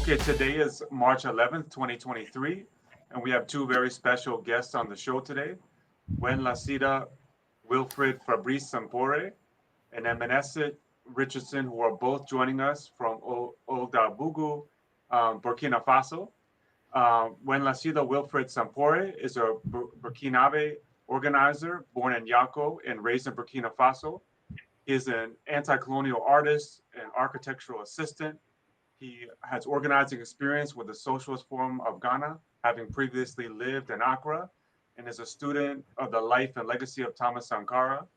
Okay, today is March 11th, 2023, and we have two very special guests on the show today. Wendlassida Wilfried Fabrice Simporé and Inemesit Richardson, who are both joining us from Ouagadougou, Burkina Faso. Wendlassida Wilfried Simporé is a Burkinabe organizer born in Yako and raised in Burkina Faso. He is an anti-colonial artist and architectural assistant. He has organizing experience with the Socialist Forum of Ghana, having previously lived in Accra, and is a student of the life and legacy of Thomas Sankara.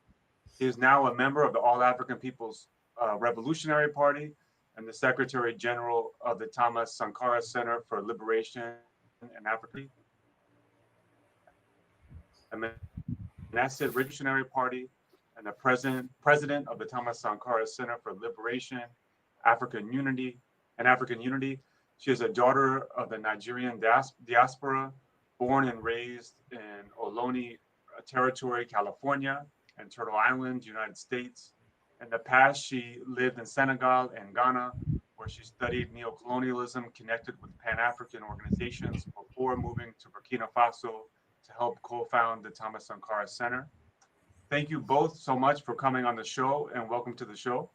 He is now a member of the All African People's Revolutionary Party and the Secretary General of the Thomas Sankara Center for Liberation and African, the Inemesit Revolutionary Party, and the president of the Thomas Sankara Center for Liberation, African Unity. She is a daughter of the Nigerian diaspora, born and raised in Ohlone Territory, California, and Turtle Island, United States. In the past, she lived in Senegal and Ghana, where she studied neocolonialism connected with Pan-African organizations before moving to Burkina Faso to help co-found the Thomas Sankara Center. Thank you both so much for coming on the show, and welcome to the show.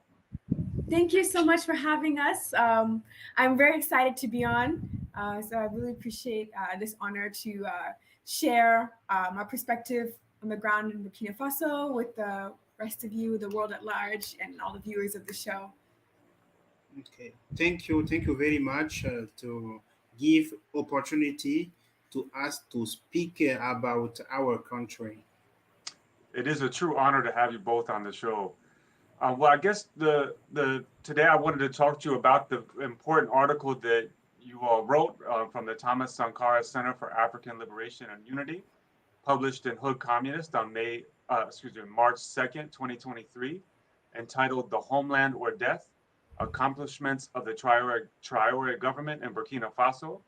Thank you so much for having us. I'm very excited to be on. So I really appreciate this honor to share my perspective on the ground in Burkina Faso with the rest of you, the world at large, and all the viewers of the show. Okay, thank you very much to give opportunity to us to speak about our country. It is a true honor to have you both on the show. Well, I guess today I wanted to talk to you about the important article that you all wrote from the Thomas Sankara Center for African Liberation and Unity, published in Hood Communist on March 2nd, 2023, entitled "The Homeland or Death: Accomplishments of the Traoré Government in Burkina Faso."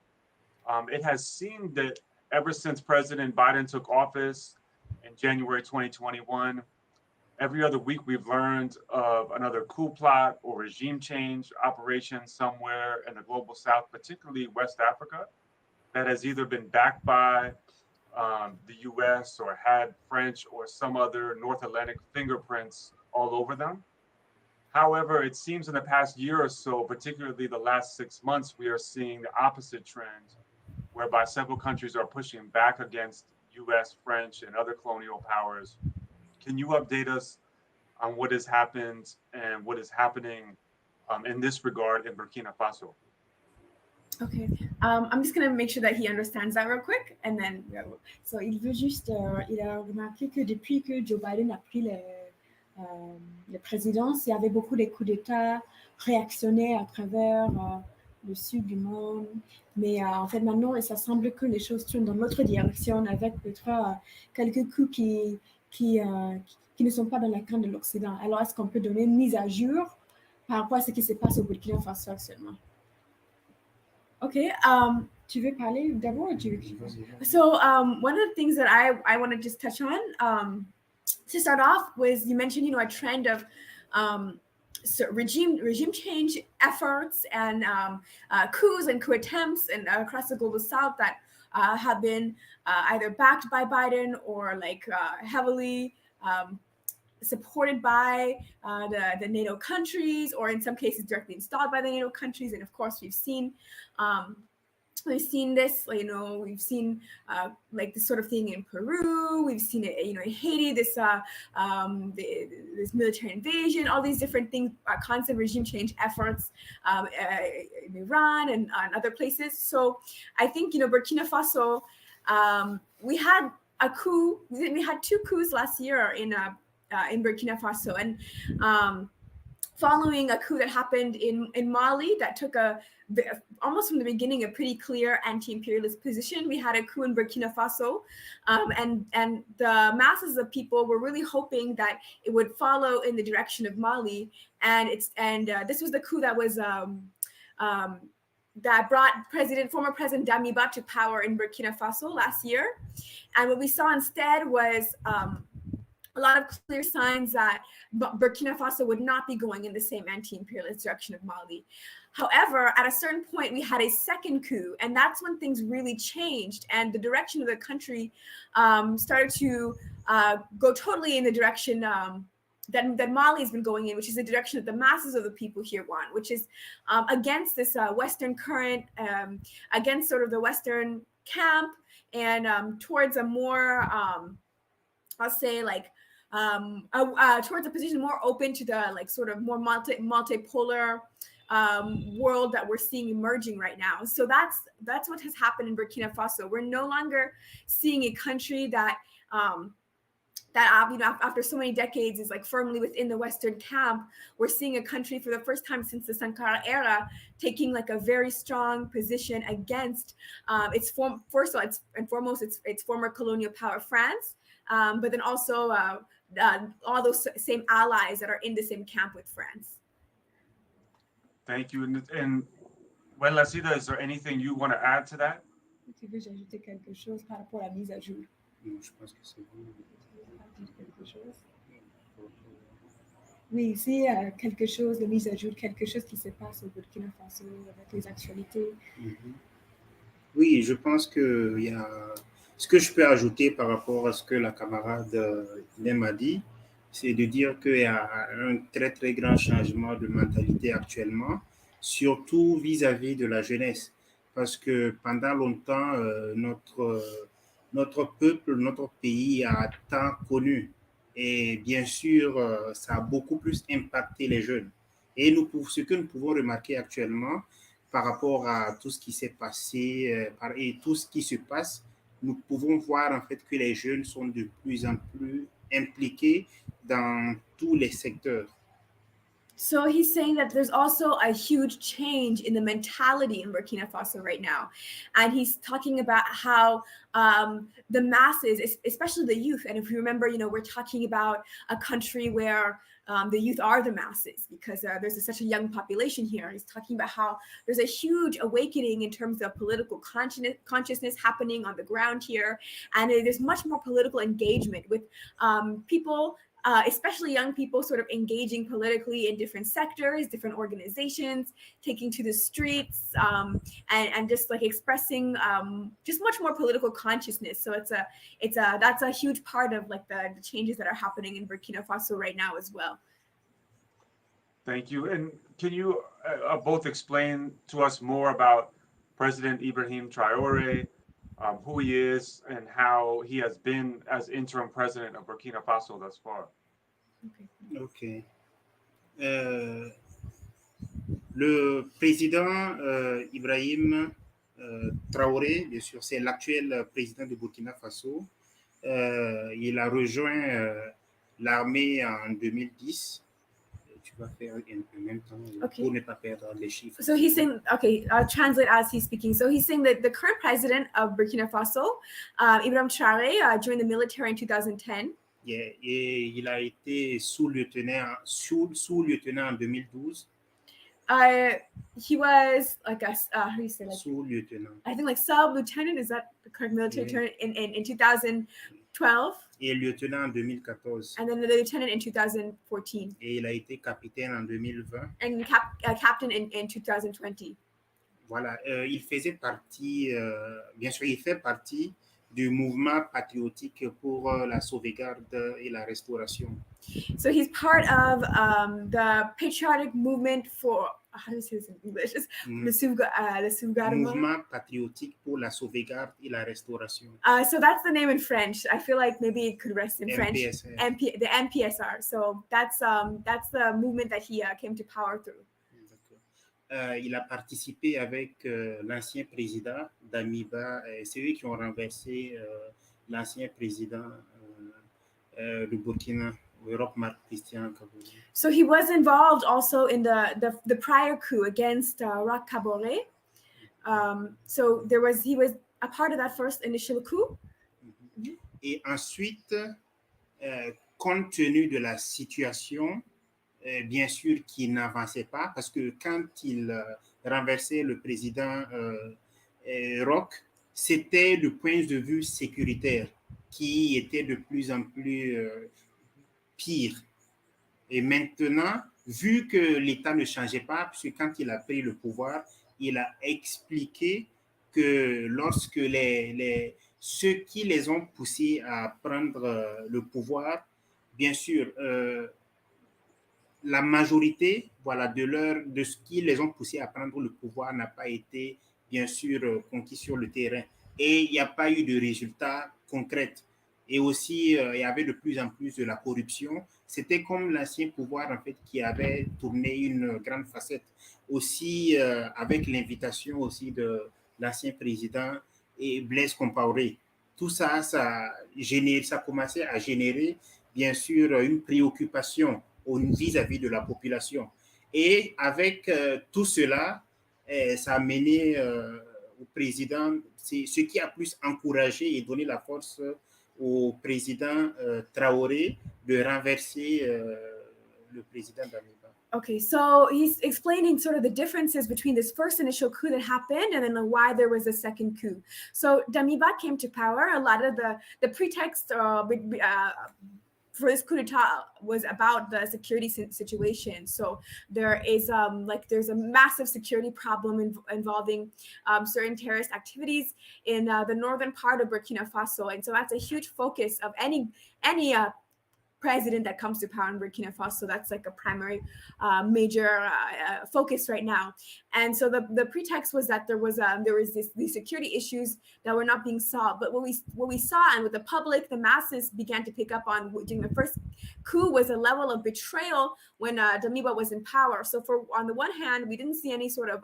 It has seemed that ever since President Biden took office in January 2021, every other week we've learned of another coup plot or regime change operation somewhere in the global south, particularly West Africa, that has either been backed by the US or had French or some other North Atlantic fingerprints all over them. However, it seems in the past year or so, particularly the last 6 months, we are seeing the opposite trend, whereby several countries are pushing back against US, French, and other colonial powers. Can you update us on what has happened and what is happening in this regard in Burkina Faso? Okay, I'm just going to make sure that he understands that real quick, and then So il veut juste, il a remarqué que depuis que Joe Biden a pris la présidence, il y avait beaucoup de coups d'État réactionnaires à travers le sud du monde. Mais en fait, maintenant, ça semble que les choses tournent dans l'autre direction avec peut-être quelques coups qui ne sont pas dans la crainte de l'Occident. Alors, est-ce qu'on peut donner une mise à jour par rapport à ce qui se passe au Burkina Faso actuellement? Okay, Tu veux parler d'abord ou tu veux? So one of the things that I want to just touch on to start off was, you mentioned, a trend of regime change efforts and coups and coup attempts and across the global south that have been either backed by Biden or heavily supported by the NATO countries, or in some cases directly installed by the NATO countries. And of course, we've seen this, we've seen this sort of thing in Peru. We've seen it, in Haiti, this military invasion, all these different things, constant regime change efforts in Iran and other places. So I think, Burkina Faso, we had a coup. We had 2 coups last year in Burkina Faso, and following a coup that happened in Mali that took almost from the beginning a pretty clear anti-imperialist position. We had a coup in Burkina Faso, and the masses of people were really hoping that it would follow in the direction of Mali, and this was the coup that was that brought former President Damiba to power in Burkina Faso last year. And what we saw instead was a lot of clear signs that Burkina Faso would not be going in the same anti-imperialist direction of Mali. However, at a certain point, we had a second coup, and that's when things really changed, and the direction of the country started to go totally in the direction that Mali has been going in, which is the direction that the masses of the people here want, which is against this Western current, against sort of the Western camp, and towards a more, I'll say, like, towards a position more open to the like sort of more multipolar world that we're seeing emerging right now. So that's what has happened in Burkina Faso. We're no longer seeing a country that after so many decades is like firmly within the Western camp. We're seeing a country for the first time since the Sankara era taking like a very strong position against its former colonial power, France, but then also all those same allies that are in the same camp with France. Thank you. And Wendlassida, is there anything you want to add to that? Tu veux ajouter quelque chose par rapport à la mise à jour? Non, je pense que c'est bon. Quelque chose? Oui, ici, quelque chose de mise à jour, quelque chose qui se passe au Burkina Faso avec les actualités. Oui, je pense que il y a... Ce que je peux ajouter par rapport à ce que la camarade Inem a dit, c'est de dire qu'il y a un très, très grand changement de mentalité actuellement, surtout vis-à-vis de la jeunesse. Parce que pendant longtemps, notre peuple, notre pays a tant connu. Et bien sûr, ça a beaucoup plus impacté les jeunes. Et ce que nous pouvons remarquer actuellement par rapport à tout ce qui s'est passé et tout ce qui se passe, nous pouvons voir en fait que les jeunes sont de plus en plus impliqués dans tous les secteurs. So he's saying that there's also a huge change in the mentality in Burkina Faso right now. And he's talking about how the masses, especially the youth, and if you remember, we're talking about a country where the youth are the masses because there's such a young population here. He's talking about how there's a huge awakening in terms of political consciousness happening on the ground here. And there's much more political engagement with people, especially young people, sort of engaging politically in different sectors, different organizations, taking to the streets, and just like expressing just much more political consciousness. So that's a huge part of like the changes that are happening in Burkina Faso right now as well. Thank you. And can you both explain to us more about President Ibrahim Traoré, who he is and how he has been as interim president of Burkina Faso thus far? Okay. Le président Ibrahim Traoré, bien sûr, c'est l'actuel président du Burkina Faso. Il a rejoint l'armée en 2010. Tu vas faire en même temps pour ne pas perdre les chiffres. So he's saying, okay, I'll translate as he's speaking. So he's saying that the current president of Burkina Faso, Ibrahim Traoré, joined the military in 2010. Yeah, et il a été sous-lieutenant en 2012. He was like a how do you say, like sous-lieutenant. I think like sub-lieutenant, is that the correct military term, in 2012? Et lieutenant en 2014. And then the lieutenant in 2014. Et il a été capitaine en 2020. And captain in 2020. Voilà, il faisait partie, bien sûr, il fait partie du mouvement patriotique pour la sauvegarde et la restauration. So he's part of the patriotic movement for, how do you say this in English? Le mouvement patriotique pour la sauvegarde et la restauration. So that's the name in French. I feel like maybe it could rest in French. The MPSR. So that's the movement that he came to power through. Il a participé avec l'ancien président d'Amiba, c'est eux qui ont renversé l'ancien président du Burkina, Marc Christian Kaboré. So he was involved also in the prior coup against Roch Kaboré. So he was a part of that first initial coup. Et ensuite, compte tenu de la situation, bien sûr qu'il n'avançait pas parce que quand il renversait le président Roch, c'était le point de vue sécuritaire qui était de plus en plus pire. Et maintenant, vu que l'État ne changeait pas, puisque quand il a pris le pouvoir, il a expliqué que lorsque ceux qui les ont poussés à prendre le pouvoir, bien sûr, la majorité de ce qui les ont poussés à prendre le pouvoir n'a pas été, bien sûr, conquis sur le terrain. Et il n'y a pas eu de résultats concrets. Et aussi, il y avait de plus en plus de la corruption. C'était comme l'ancien pouvoir, en fait, qui avait tourné une grande facette. Aussi, avec l'invitation aussi de l'ancien président et Blaise Compaoré. Tout ça, ça commençait à générer, bien sûr, une préoccupation vis-à-vis de la population. Et avec tout cela, ça a mené au président, c'est ce qui a plus encouragé et donné la force au président Traoré de renverser le président Damiba. Okay, so he's explaining sort of the differences between this first initial coup that happened and then why there was a second coup. So Damiba came to power. A lot of the pretext for this coup d'etat was about the security situation. So there is there's a massive security problem involving certain terrorist activities in the northern part of Burkina Faso, and so that's a huge focus of any president that comes to power in Burkina Faso. That's like a primary major focus right now. And so the pretext was that there was these security issues that were not being solved. But what we saw, and with the public, the masses began to pick up on during the first coup, was a level of betrayal when Damiba was in power. So on the one hand, we didn't see any sort of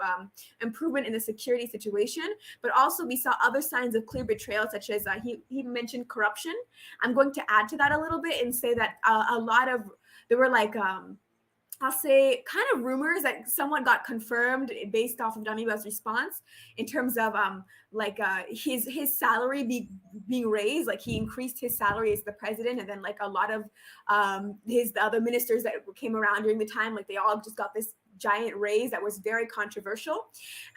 improvement in the security situation, but also we saw other signs of clear betrayal, such as he mentioned corruption. I'm going to add to that a little bit and say that there were like I'll say kind of rumors that someone got confirmed based off of Damiba's response in terms of his salary being raised. Like he increased his salary as the president, and then like a lot of the other ministers that came around during the time, like they all just got this giant raise that was very controversial.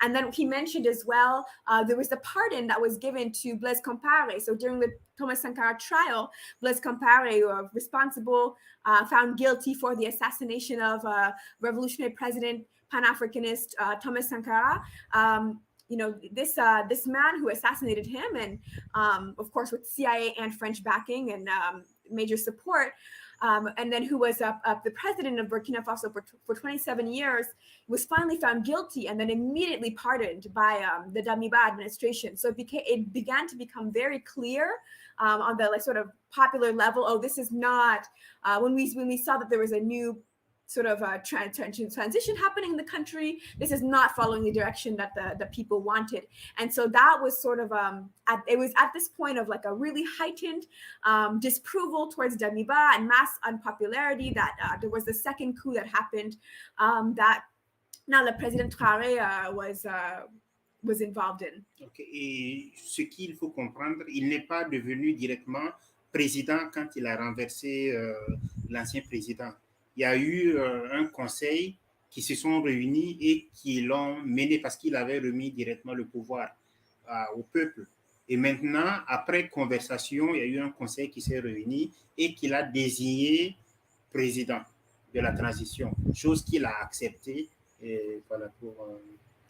And then he mentioned as well, there was a pardon that was given to Blaise Compaoré. So during the Thomas Sankara trial, Blaise Compaoré, responsible, found guilty for the assassination of revolutionary president, Pan-Africanist Thomas Sankara. This man who assassinated him, and of course with CIA and French backing and major support, and then who was the president of Burkina Faso for 27 years, was finally found guilty and then immediately pardoned by the Damiba administration. So it began to become very clear on the sort of popular level. Oh, this is not when we saw that there was a new sort of transition happening in the country. This is not following the direction that the people wanted. And so that was sort of, it was at this point of like a really heightened disapproval towards Damiba and mass unpopularity that there was the second coup that happened that now the President Traoré was involved in. Okay. Et ce qu'il faut comprendre, il n'est pas devenu directement président quand il a renversé l'ancien président. Il y a eu un conseil qui se sont réunis et qui l'ont mené parce qu'il avait remis directement le pouvoir au peuple. Et maintenant, après conversation, il y a eu un conseil qui s'est réuni et qui l'a désigné président de la transition, chose qu'il a acceptée. Et voilà pour...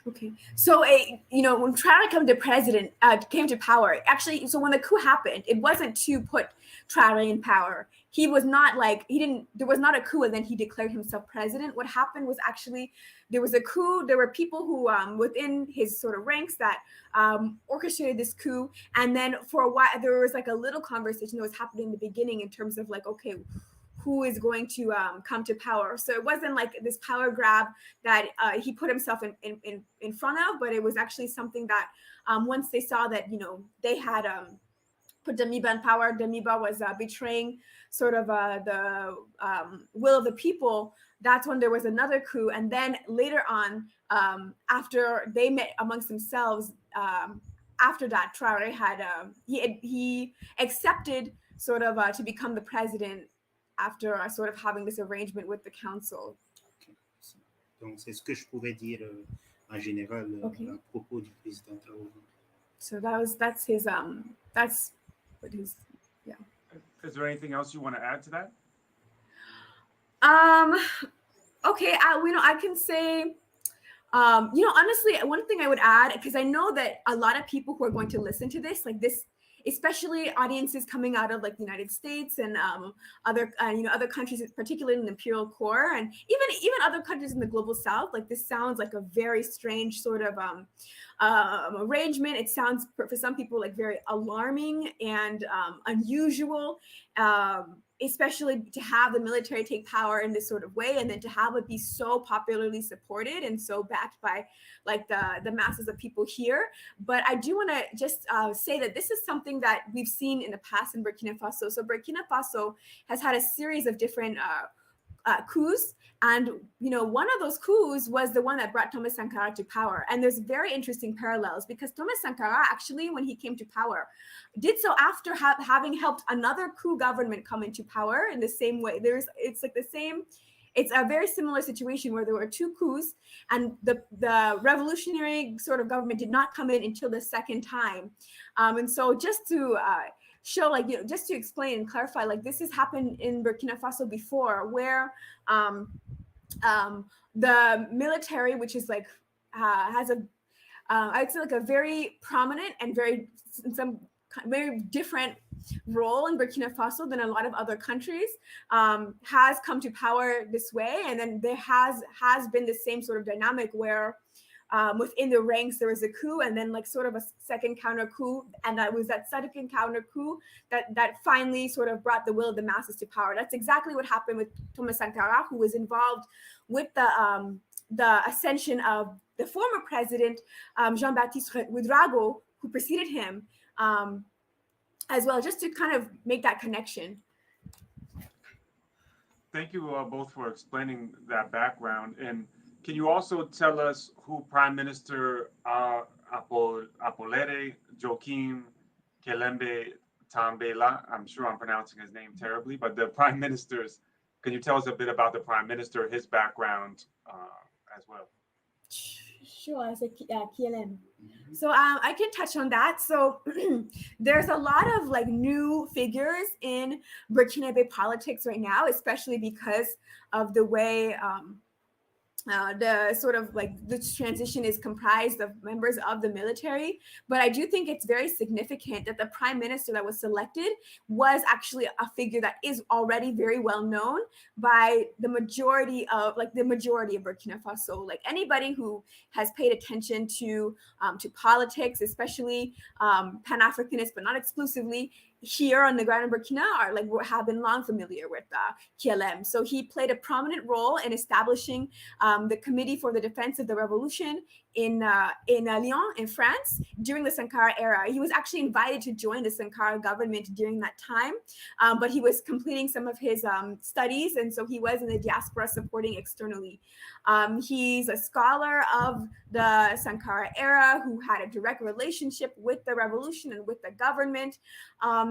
Okay, so when Traoré came to power, actually, so when the coup happened, it wasn't to put Traoré in power. He was not there was not a coup and then he declared himself president. What happened was actually there was a coup. There were people who within his sort of ranks that orchestrated this coup, and then for a while there was like a little conversation that was happening in the beginning in terms of like, okay, who is going to come to power. So it wasn't like this power grab that he put himself in front of, but it was actually something that once they saw that, they had put Damiba in power, Damiba was betraying sort of the will of the people, that's when there was another coup. And then later on, after they met amongst themselves, after that, Traoré had, he accepted sort of to become the president after sort of having this arrangement with the council. Okay. Donc, c'est ce que je pouvais dire en général à propos du président Traoré. So that's what his, yeah. Is there anything else you want to add to that? Okay, I can say, honestly, one thing I would add, because I know that a lot of people who are going to listen to this, like this, especially audiences coming out of like the United States and other countries, particularly in the imperial core, and even other countries in the global south, like this sounds like a very strange sort of arrangement. It sounds for some people like very alarming and unusual. Especially to have the military take power in this sort of way, and then to have it be so popularly supported and so backed by like the masses of people here. But I do want to just say that this is something that we've seen in the past in Burkina Faso. So Burkina Faso has had a series of different coups, and one of those coups was the one that brought Thomas Sankara to power. And there's very interesting parallels, because Thomas Sankara actually, when he came to power, did so after having helped another coup government come into power in the same way. It's a very similar situation where there were two coups, and the revolutionary sort of government did not come in until the second time. And so just to show, just to explain and clarify, this has happened in Burkina Faso before, where the military, which is has I'd say a very prominent and very different role in Burkina Faso than a lot of other countries, has come to power this way. And then there has been the same sort of dynamic where within the ranks there was a coup, and then sort of a second counter coup, and that was that second counter coup that finally sort of brought the will of the masses to power. That's exactly what happened with Thomas Sankara, who was involved with the ascension of the former president Jean-Baptiste Ouedraogo, who preceded him, as well, just to kind of make that connection. Thank you both for explaining that background. And can you also tell us who Prime Minister Apolere Joachim Kelembe Tambela, I'm sure I'm pronouncing his name terribly, but the Prime Minister's, can you tell us a bit about the Prime Minister, his background as well? Sure, it's KLM. So I can touch on that. So there's a lot of new figures in Burkinabe politics right now, especially because of the way the sort of this transition is comprised of members of the military. But I do think it's very significant that the prime minister that was selected was actually a figure that is already very well known by the majority of Burkina Faso. Anybody who has paid attention to politics, especially Pan-Africanist, but not exclusively, here on the ground in Burkina have been long familiar with KLM. So he played a prominent role in establishing the Committee for the Defense of the Revolution in Lyon, in France, during the Sankara era. He was actually invited to join the Sankara government during that time, but he was completing some of his studies, and so he was in the diaspora supporting externally. He's a scholar of the Sankara era who had a direct relationship with the revolution and with the government.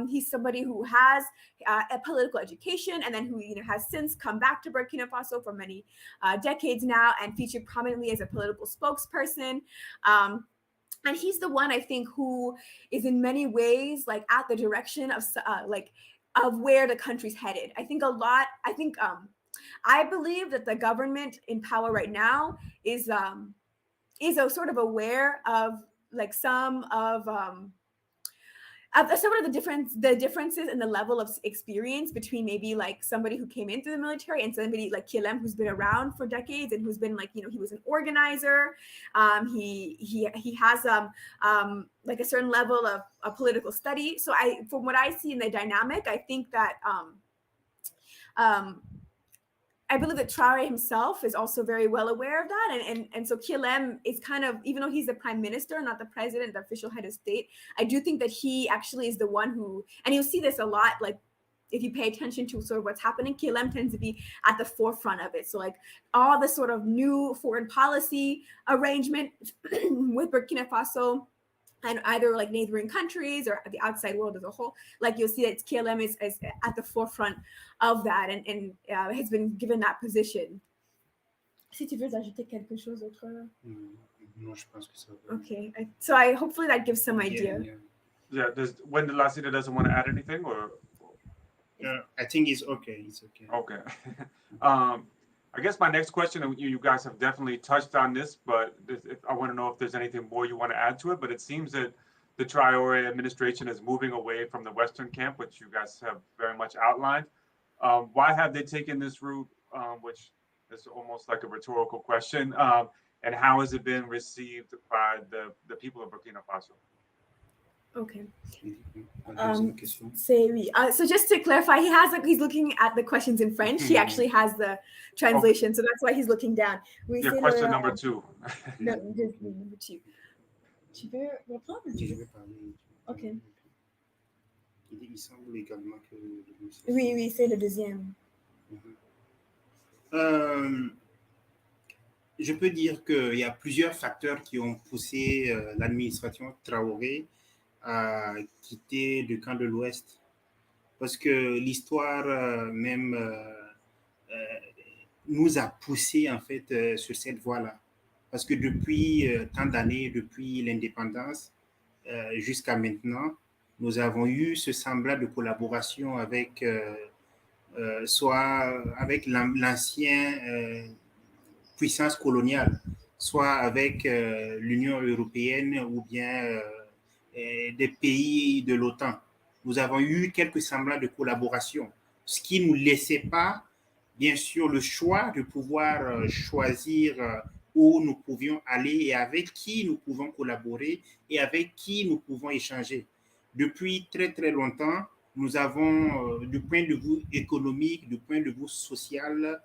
He's somebody who has a political education, and then who has since come back to Burkina Faso for many decades now and featured prominently as a political spokesperson. And he's the one, I think, who is in many ways at the direction of where the country's headed. I believe that the government in power right now is a sort of aware of some of the differences in the level of experience between maybe somebody who came in through the military and somebody like KLM, who's been around for decades and who's been he was an organizer. He has a certain level of political study. So from what I see in the dynamic, I think that I believe that Traoré himself is also very well aware of that. And so KLM is kind of, even though he's the prime minister, not the president, the official head of state, I do think that he actually is the one who, and you'll see this a lot, if you pay attention to sort of what's happening, KLM tends to be at the forefront of it. So all the sort of new foreign policy arrangement with Burkina Faso, and either neighboring countries or the outside world as a whole, you'll see that KLM is at the forefront of that and has been given that position. Si tu veux ajouter quelque chose d'autre? Non, je pense que ça va. Okay, so hopefully that gives some idea. Yeah, Wendlassida doesn't want to add anything, or? I think it's okay. It's okay. Okay. I guess my next question, and you guys have definitely touched on this, but I want to know if there's anything more you want to add to it. But it seems that the Traoré administration is moving away from the Western camp, which you guys have very much outlined. Why have they taken this route, which is almost like a rhetorical question, and how has it been received by the people of Burkina Faso? Okay. So just to clarify, he's looking at the questions in French. He actually has the translation, so that's why he's looking down. Question number 2. No, number 2. Tu veux reprendre? Je vais parler. Ok. Il semble également que... Oui, c'est le deuxième. Je peux dire qu'il y a plusieurs facteurs qui ont poussé l'administration Traoré à quitter le camp de l'Ouest. Parce que l'histoire même nous a poussé en fait sur cette voie-là. Parce que depuis tant d'années, depuis l'indépendance jusqu'à maintenant, nous avons eu ce semblant de collaboration avec soit avec l'ancien puissance coloniale, soit avec l'Union européenne ou bien des pays de l'OTAN. Nous avons eu quelques semblants de collaboration, ce qui ne nous laissait pas, bien sûr, le choix de pouvoir choisir où nous pouvions aller et avec qui nous pouvons collaborer et avec qui nous pouvons échanger. Depuis très, très longtemps, nous avons, du point de vue économique, du point de vue social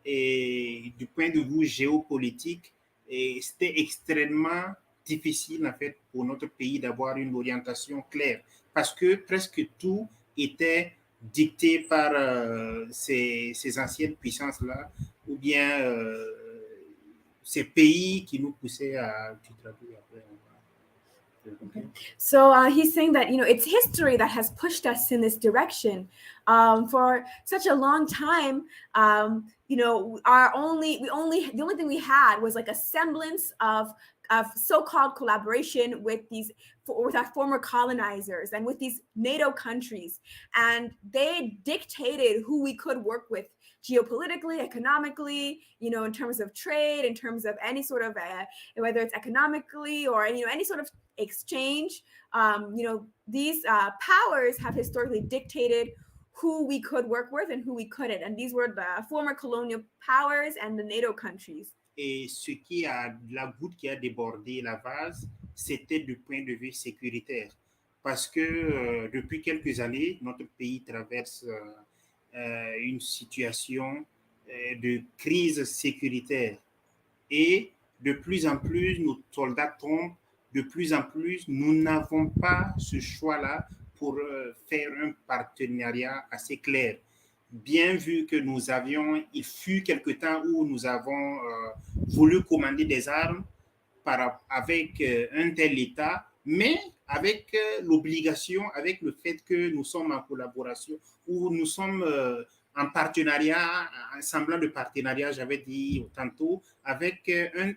et du point de vue géopolitique, et c'était extrêmement difficile, en fait, pour notre pays d'avoir une orientation claire parce que presque tout était dicté par ces anciennes puissances-là ou bien ces pays qui nous poussaient à... Okay. So he's saying that, it's history that has pushed us in this direction. For such a long time, the only thing we had was like a semblance of so-called collaboration with our former colonizers and with these NATO countries, and they dictated who we could work with geopolitically, economically, in terms of trade, in terms of any sort of whether it's economically or any sort of exchange. These powers have historically dictated who we could work with and who we couldn't, and these were the former colonial powers and the NATO countries. Et la goutte qui a débordé la vase, c'était du point de vue sécuritaire. Parce que depuis quelques années, notre pays traverse une situation de crise sécuritaire. Et de plus en plus, nos soldats tombent. De plus en plus, nous n'avons pas ce choix-là pour faire un partenariat assez clair. Bien vu que il fut quelque temps où nous avons voulu commander des armes avec un tel État, mais avec l'obligation, avec le fait que nous sommes en collaboration, ou nous sommes en partenariat, un semblant de partenariat, j'avais dit tantôt, avec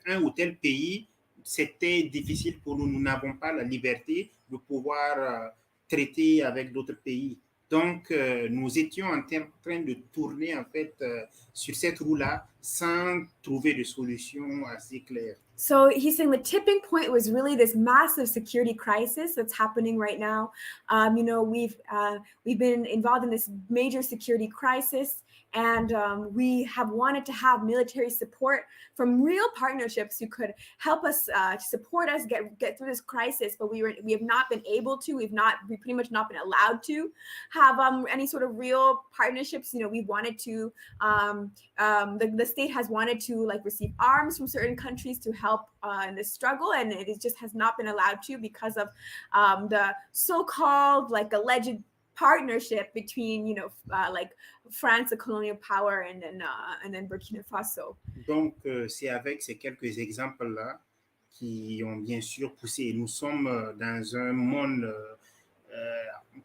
un ou tel pays. C'était difficile pour nous. Nous n'avons pas la liberté de pouvoir traiter avec d'autres pays. Donc, nous étions en train de tourner, en fait, sur cette roue-là sans trouver de solution assez claire. So he's saying the tipping point was really this massive security crisis that's happening right now. We've been involved in this major security crisis, and we have wanted to have military support from real partnerships who could help us support us get through this crisis. But we have not been able to. We've pretty much not been allowed to have any sort of real partnerships. We wanted to. The state has wanted to receive arms from certain countries to help in this struggle, and it just has not been allowed to because of the so-called alleged partnership between France, a colonial power, and then Burkina Faso. Donc c'est avec ces quelques exemples-là qui ont bien sûr poussé. Nous sommes dans un monde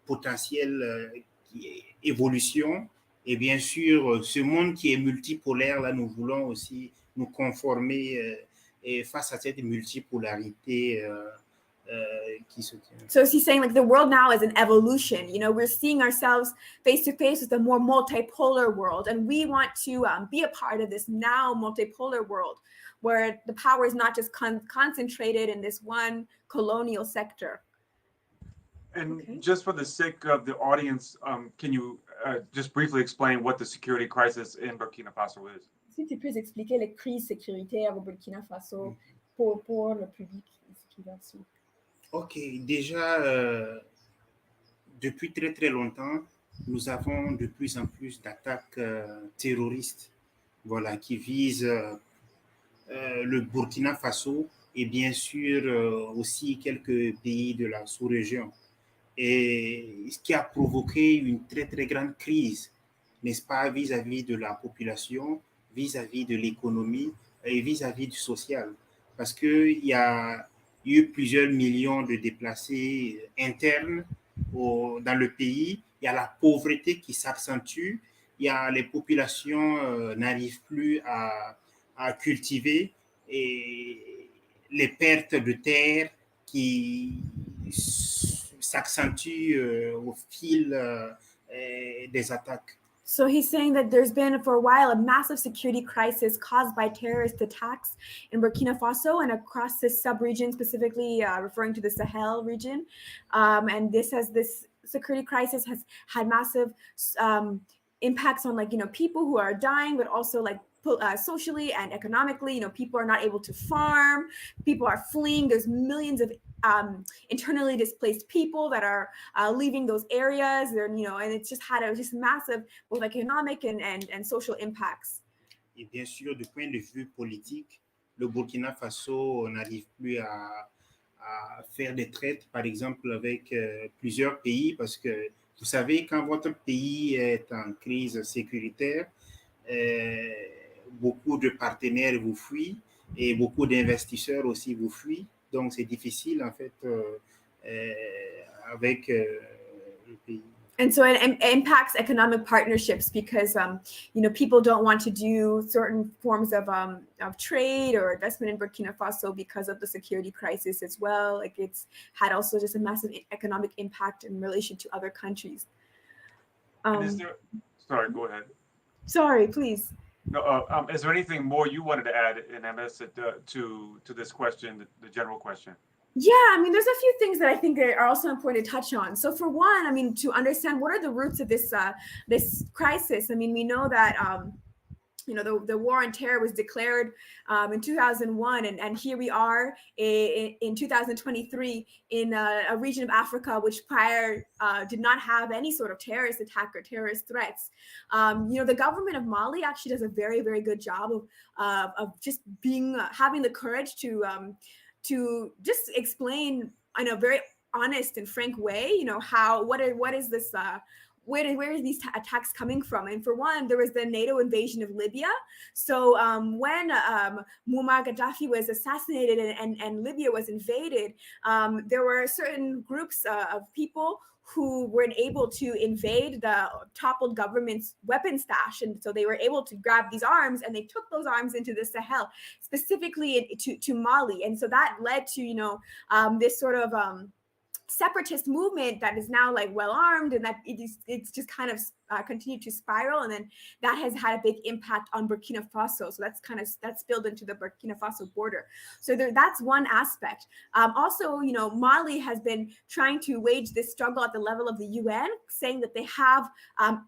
potentiel qui est évolution, et bien sûr ce monde qui est multipolaire là, nous voulons aussi nous conformer et face à cette multipolarité qui se tient. So he's saying like the world now is an evolution. You know, we're seeing ourselves face to face with a more multipolar world, and we want to be a part of this now multipolar world where the power is not just concentrated in this one colonial sector. And Okay. just for the sake of the audience, can you just briefly explain what the security crisis in Burkina Faso is? Si tu peux expliquer les crises sécuritaires au Burkina Faso pour le public qui va suivre. Ok, déjà, depuis très très longtemps, nous avons de plus en plus d'attaques terroristes, voilà, qui visent le Burkina Faso et bien sûr aussi quelques pays de la sous-région. Et ce qui a provoqué une très très grande crise, n'est-ce pas, vis-à-vis de la population, vis-à-vis de l'économie et vis-à-vis du social. Parce qu'il y a eu plusieurs millions de déplacés internes dans le pays. Il y a la pauvreté qui s'accentue. Il y a les populations n'arrivent plus à cultiver et les pertes de terre qui s'accentue au fil des attaques. So he's saying that there's been for a while a massive security crisis caused by terrorist attacks in Burkina Faso and across this sub-region, specifically referring to the Sahel region. And this security crisis has had massive impacts on, like, you know, people who are dying, but also like socially and economically. You know, people are not able to farm, people are fleeing. There's millions of internally displaced people that are leaving those areas. They're, you know, and it's just had just massive both economic and social impacts. Et bien sûr, du point de vue politique, le Burkina Faso n'arrive plus à faire des traites, par exemple, avec plusieurs pays, parce que vous savez, quand votre pays est en crise sécuritaire, beaucoup de partenaires vous fuient et beaucoup d'investisseurs aussi vous fuient. Donc, c'est difficile, en fait, avec le pays. And so it impacts economic partnerships because, you know, people don't want to do certain forms of trade or investment in Burkina Faso because of the security crisis as well. Like, it's had also just a massive economic impact in relation to other countries. Sorry, go ahead. Sorry, please. No, is there anything more you wanted to add, Inemesit, to this question, the general question? Yeah, I mean, there's a few things that I think are also important to touch on. So for one, I mean, to understand what are the roots of this crisis. I mean, we know that you know, the war on terror was declared in 2001, and here we are in 2023 in a region of Africa which prior did not have any sort of terrorist attack or terrorist threats. You know, the government of Mali actually does a very, very good job of just having the courage to just explain in a very honest and frank way, you know, what is this where are these attacks coming from? And for one, there was the NATO invasion of Libya. So when Muammar Gaddafi was assassinated and Libya was invaded, there were certain groups of people who weren't able to invade the toppled government's weapon stash. And so they were able to grab these arms and they took those arms into the Sahel, specifically to Mali. And so that led to, you know, this sort of separatist movement that is now like well armed, and that it's just kind of continued to spiral, and then that has had a big impact on Burkina Faso. So that's spilled into the Burkina Faso border. So that's one aspect. Also, you know, Mali has been trying to wage this struggle at the level of the UN, saying that they have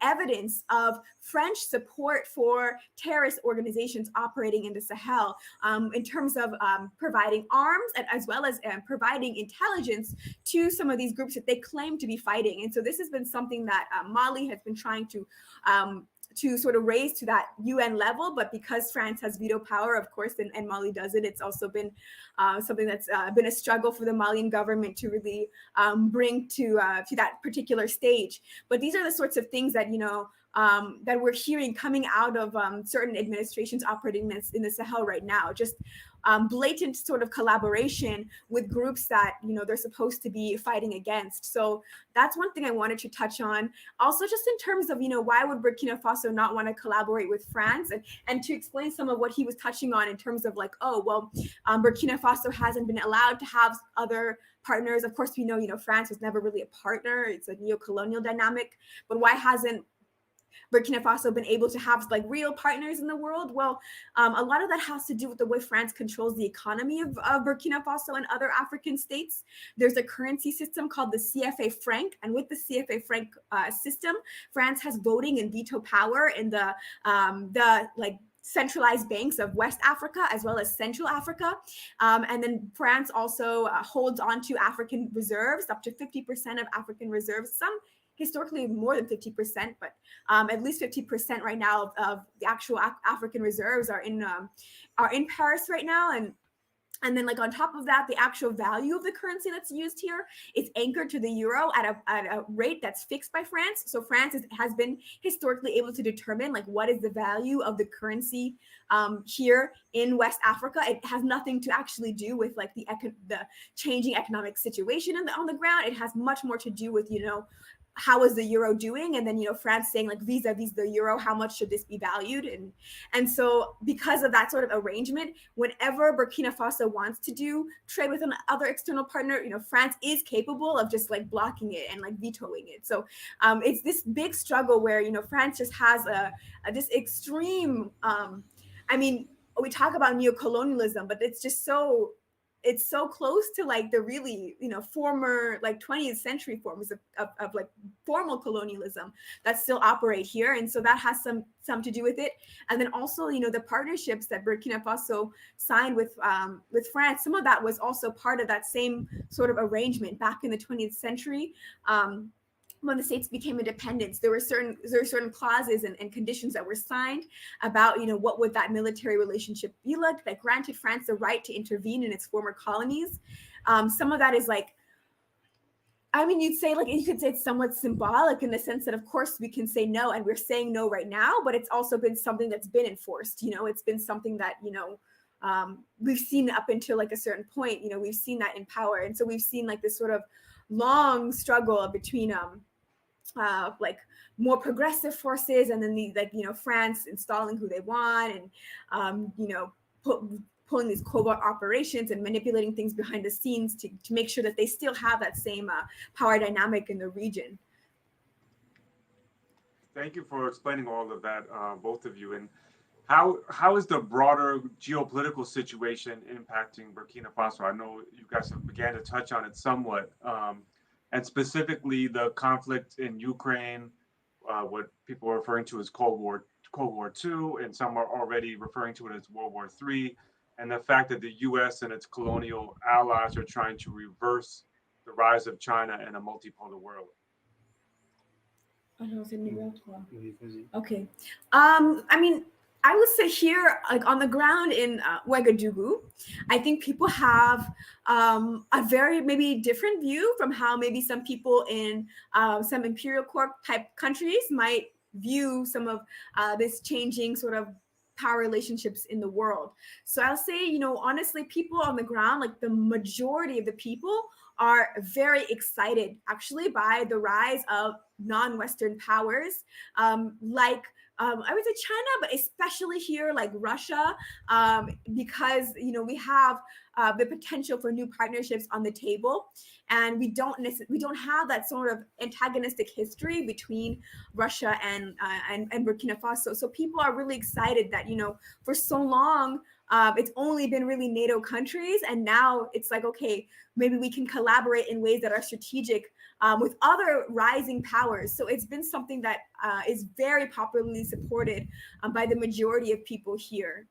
evidence of French support for terrorist organizations operating in the Sahel in terms of providing arms and as well as providing intelligence to some of these groups that they claim to be fighting. And so this has been something that Mali has been trying to sort of raise to that UN level, but because France has veto power, of course, and Mali does it, it's also been something that's been a struggle for the Malian government to really bring to that particular stage. But these are the sorts of things that, you know, that we're hearing coming out of certain administrations operating in the Sahel right now. Just blatant sort of collaboration with groups that, they're supposed to be fighting against. So that's one thing I wanted to touch on. Also, just in terms of, why would Burkina Faso not want to collaborate with France, and to explain some of what he was touching on in terms of like, Burkina Faso hasn't been allowed to have other partners. Of course, we know, France was never really a partner. It's a neo-colonial dynamic. But why hasn't Burkina Faso been able to have like real partners in the world? Well, a lot of that has to do with the way France controls the economy of Burkina Faso and other African states. There's a currency system called the CFA franc, and with the CFA franc system, France has voting and veto power in the like centralized banks of West Africa as well as Central Africa. And then France also holds on to African reserves, up to 50% of African reserves, some historically more than 50%, but at least 50% right now of the actual African reserves are in Paris right now. And then, like, on top of that, the actual value of the currency that's used here is anchored to the euro at a rate that's fixed by France. So France has been historically able to determine like what is the value of the currency here in West Africa. It has nothing to actually do with like the changing economic situation on the ground. It has much more to do with, how is the euro doing? And then, France saying like vis-a-vis the euro, how much should this be valued? And so because of that sort of arrangement, whenever Burkina Faso wants to do trade with another external partner, France is capable of just like blocking it and like vetoing it. So it's this big struggle where, France just has this extreme, we talk about neo-colonialism, but it's just it's so close to like the really, former like 20th century forms of like formal colonialism that still operate here. And so that has some to do with it. And then also, the partnerships that Burkina Faso signed with France, some of that was also part of that same sort of arrangement back in the 20th century. When the states became independent, there were certain clauses and conditions that were signed about, what would that military relationship be like, that granted France the right to intervene in its former colonies. Some of that is like, you could say it's somewhat symbolic in the sense that, of course, we can say no, and we're saying no right now, but it's also been something that's been enforced. It's been something that, we've seen up until like a certain point, we've seen that in power. And so we've seen like this sort of long struggle between like more progressive forces, and then France installing who they want, and pulling these covert operations and manipulating things behind the scenes to make sure that they still have that same power dynamic in the region. Thank you for explaining all of that, both of you. And how is the broader geopolitical situation impacting Burkina Faso? I know you guys have began to touch on it somewhat. And specifically the conflict in Ukraine, what people are referring to as Cold War II, and some are already referring to it as World War III, and the fact that the U.S. and its colonial allies are trying to reverse the rise of China in a multipolar world. Okay. I would say here, like on the ground in Ouagadougou, I think people have a very maybe different view from how maybe some people in some imperial court type countries might view some of this changing sort of power relationships in the world. So I'll say, honestly, people on the ground, like the majority of the people are very excited actually by the rise of non-Western powers, I would say China, but especially here, like Russia, because, we have the potential for new partnerships on the table, and we don't have that sort of antagonistic history between Russia and Burkina Faso. So people are really excited that, for so long, it's only been really NATO countries, and now it's like, okay, maybe we can collaborate in ways that are strategic with other rising powers. So it's been something that is very popularly supported by the majority of people here.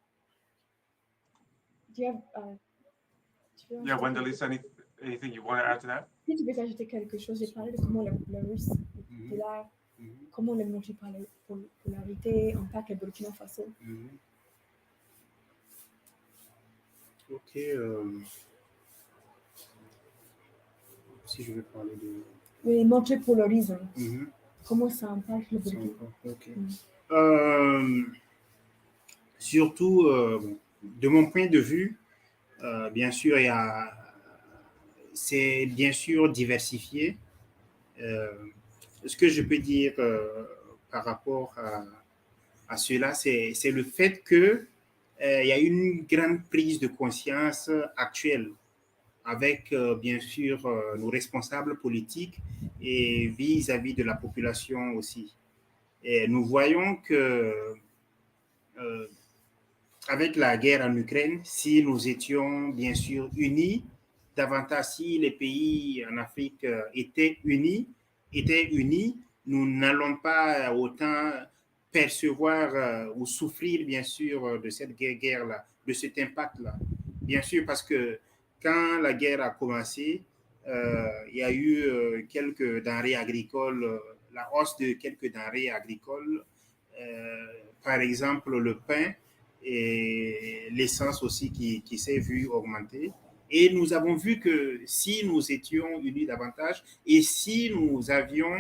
Do you have? Yeah, Wendlassida, anything you want to add to that? Si tu peux ajouter quelque chose, j'ai parlé de comment la Russie polaire, comment la multipolarité impacte le Burkina Faso. Ok. Si je vais parler de... Oui, multipolarisme. Comment ça impacte le Burkina Faso? Surtout, de mon point de vue, Bien sûr, c'est bien sûr diversifié. Ce que je peux dire par rapport à cela, c'est le fait que il y a une grande prise de conscience actuelle avec, bien sûr, nos responsables politiques et vis-à-vis de la population aussi. Et nous voyons que euh, avec la guerre en Ukraine, si nous étions bien sûr unis, davantage si les pays en Afrique étaient unis, nous n'allons pas autant percevoir ou souffrir bien sûr de cette guerre-là, de cet impact-là. Bien sûr, parce que quand la guerre a commencé, il y a eu quelques denrées agricoles, la hausse de quelques denrées agricoles, par exemple le pain, et l'essence aussi qui s'est vue augmenter. Et nous avons vu que si nous étions unis davantage et si nous avions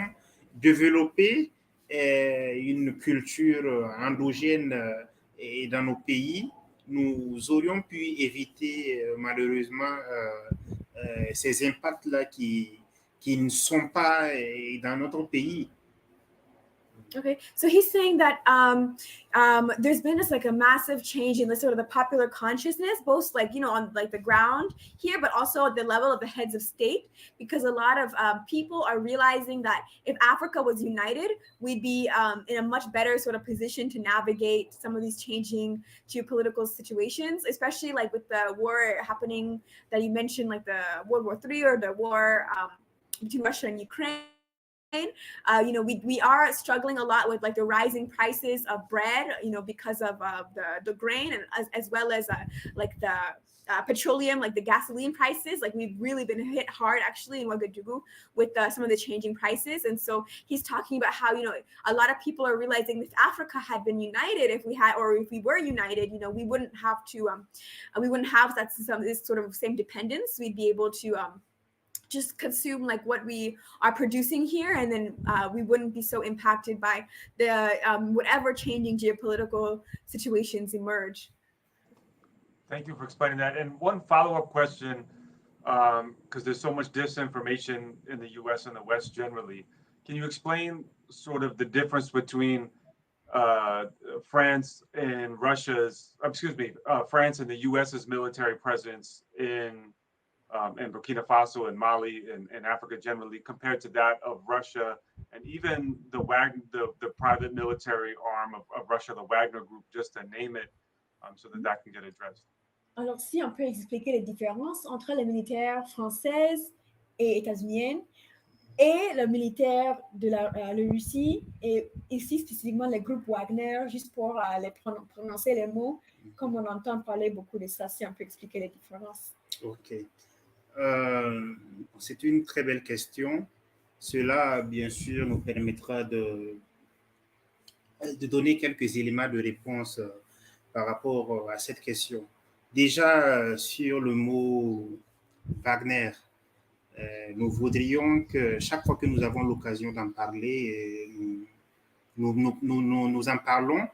développé une culture endogène dans nos pays, nous aurions pu éviter malheureusement ces impacts-là qui ne sont pas dans notre pays. Okay, so he's saying that there's been this like a massive change in the sort of the popular consciousness, both like, you know, on like the ground here, but also at the level of the heads of state, because a lot of people are realizing that if Africa was united, we'd be in a much better sort of position to navigate some of these changing geopolitical situations, especially like with the war happening that you mentioned, like the World War III or the war between Russia and Ukraine. You know, we are struggling a lot with like the rising prices of bread, you know, because of the grain, and as well as like the petroleum, like the gasoline prices. Like we've really been hit hard actually in Ouagadougou with some of the changing prices. And so he's talking about how, you know, a lot of people are realizing if Africa had been united, if we were united, you know, we wouldn't have this sort of same dependence. We'd be able to just consume like what we are producing here, and then we wouldn't be so impacted by the whatever changing geopolitical situations emerge. Thank you for explaining that. And one follow-up question, because there's so much disinformation in the U.S. and the West generally. Can you explain sort of the difference between France and France and the U.S.'s military presence in Burkina Faso and Mali and Africa generally, compared to that of Russia and even the private military arm of Russia, the Wagner Group, just to name it, so that can get addressed. Alors, si on peut expliquer les différences entre les militaires françaises et états-uniennes et le militaire de la Russie, et ici spécifiquement le groupe Wagner, juste pour prononcer les mots, comme on entend parler beaucoup de ça, si on peut expliquer les différences. Ok. C'est une très belle question. Cela, bien sûr, nous permettra de donner quelques éléments de réponse par rapport à cette question. Déjà, sur le mot Wagner, nous voudrions que chaque fois que nous avons l'occasion d'en parler, nous en parlons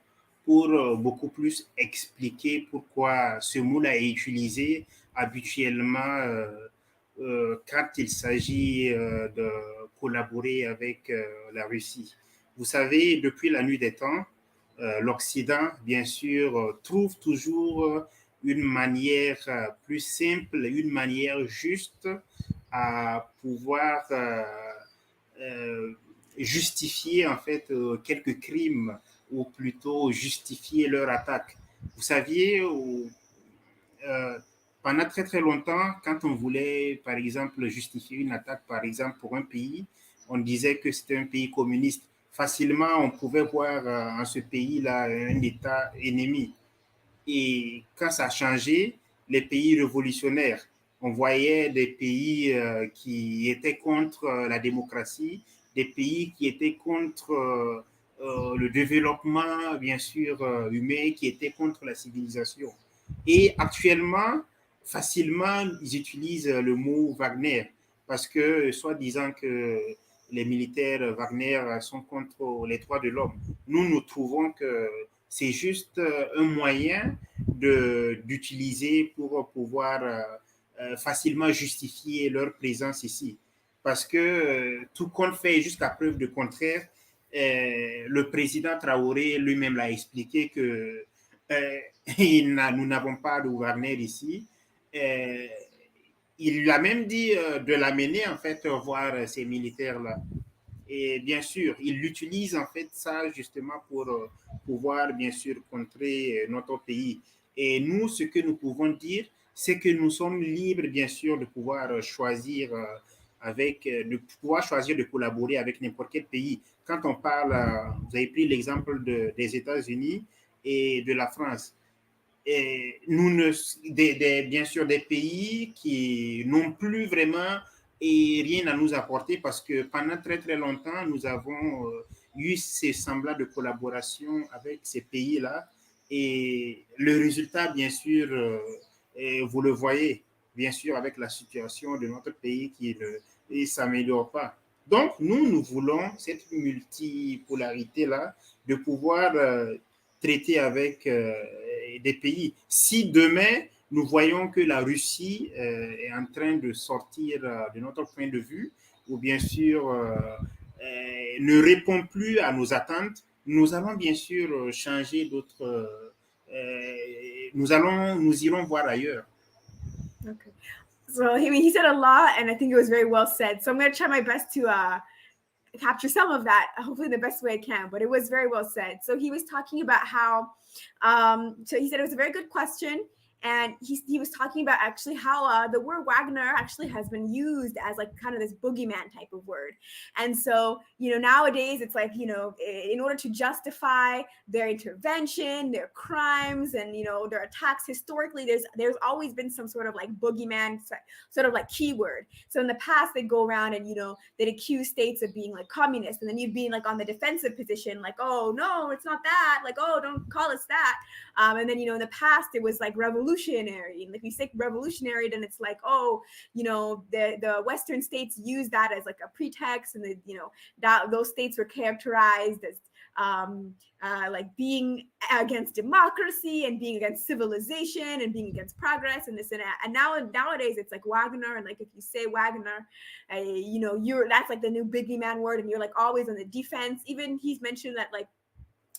pour beaucoup plus expliquer pourquoi ce mot-là est utilisé habituellement quand il s'agit de collaborer avec la Russie. Vous savez, depuis la nuit des temps, l'Occident, bien sûr, trouve toujours une manière plus simple, une manière juste à pouvoir justifier en fait quelques crimes, ou plutôt justifier leur attaque. Vous saviez, pendant très très longtemps, quand on voulait par exemple justifier une attaque, par exemple pour un pays, on disait que c'était un pays communiste. Facilement, on pouvait voir en ce pays-là un État ennemi. Et quand ça a changé, les pays révolutionnaires, on voyait des pays qui étaient contre la démocratie, des pays qui étaient contre le développement, bien sûr, humain, qui étaient contre la civilisation. Et actuellement, facilement, ils utilisent le mot Wagner parce que, soi-disant que les militaires Wagner sont contre les droits de l'homme. Nous trouvons que C'est juste un moyen d'utiliser pour pouvoir facilement justifier leur présence ici. Parce que tout compte fait jusqu'à preuve de contraire, le président Traoré lui-même l'a expliqué que nous n'avons pas de gouverneur ici. Il a même dit de l'amener en fait voir ces militaires-là. Et bien sûr, il utilise en fait ça justement pour pouvoir bien sûr contrer notre pays. Et nous, ce que nous pouvons dire, c'est que nous sommes libres bien sûr de pouvoir choisir de pouvoir choisir de collaborer avec n'importe quel pays. Quand on parle, vous avez pris l'exemple des États-Unis et de la France. Et nous bien sûr des pays qui n'ont plus vraiment rien à nous apporter parce que pendant très très longtemps, nous avons eu ces semblants de collaboration avec ces pays-là et le résultat, bien sûr, vous le voyez, bien sûr, avec la situation de notre pays qui ne s'améliore pas. Donc, nous voulons cette multipolarité-là de pouvoir traiter avec des pays. Si demain, nous voyons que la Russie est en train de sortir de notre point de vue, ou bien sûr ne répond plus à nos attentes, nous allons bien sûr changer d'autres. Nous irons voir ailleurs. Okay. So he said a lot, and I think it was very well said. So I'm going to try my best to capture some of that, hopefully the best way I can, but it was very well said. So he was talking about how, so he said it was a very good question. And he was talking about actually how the word Wagner actually has been used as like kind of this boogeyman type of word. And so, nowadays it's like, in order to justify their intervention, their crimes, and, their attacks, historically, there's always been some sort of like boogeyman sort of like keyword. So in the past, they'd go around and, they'd accuse states of being like communist. And then you'd be like on the defensive position, like, oh, no, it's not that. Like, oh, don't call us that. And then, in the past, it was like revolutionary. And if you say revolutionary, then it's like, oh, the Western states use that as like a pretext, and that those states were characterized as like being against democracy and being against civilization and being against progress and this and that. And nowadays it's like Wagner, and like if you say Wagner, that's like the new biggie man word, and you're like always on the defense. Even he's mentioned that like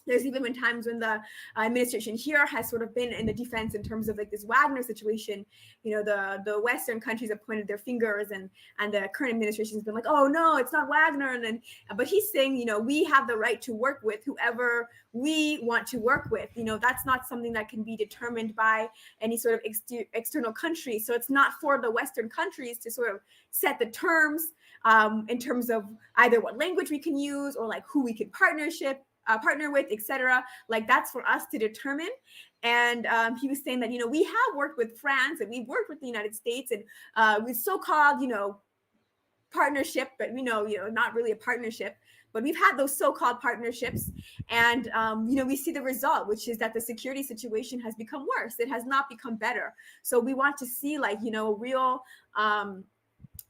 there's even been times when the administration here has sort of been in the defense in terms of like this Wagner situation. The Western countries have pointed their fingers, and the current administration has been like, oh no, it's not Wagner. But he's saying, we have the right to work with whoever we want to work with. That's not something that can be determined by any sort of external country. So it's not for the Western countries to sort of set the terms in terms of either what language we can use or like who we can partner with, etc. Like that's for us to determine. And he was saying that, we have worked with France and we've worked with the United States, and with so-called, partnership, but not really a partnership, but we've had those so-called partnerships. And, we see the result, which is that the security situation has become worse. It has not become better. So we want to see like, real,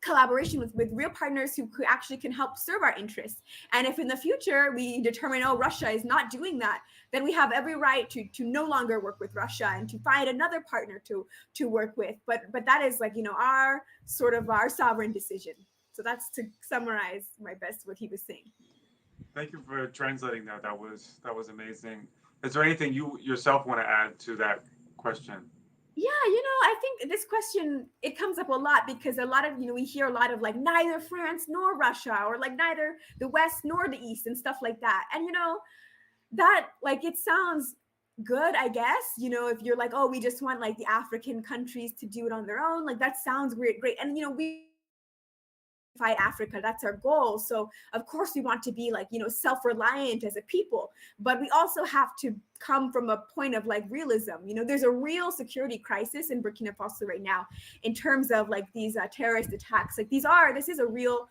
collaboration with real partners who actually can help serve our interests. And if in the future we determine, oh, Russia is not doing that, then we have every right to no longer work with Russia and to find another partner to work with. But that is like, our sort of our sovereign decision. So that's to summarize my best what he was saying. Thank you for translating that. That was amazing. Is there anything you yourself want to add to that question? Yeah, I think this question, it comes up a lot because a lot of, we hear a lot of like neither France nor Russia, or like neither the West nor the East and stuff like that. And, that like, it sounds good, I guess, if you're like, oh, we just want like the African countries to do it on their own. Like that sounds great. And, we fight Africa, that's our goal. So of course we want to be like, self-reliant as a people, but we also have to come from a point of like realism. There's a real security crisis in Burkina Faso right now in terms of like these terrorist attacks. Like this is a real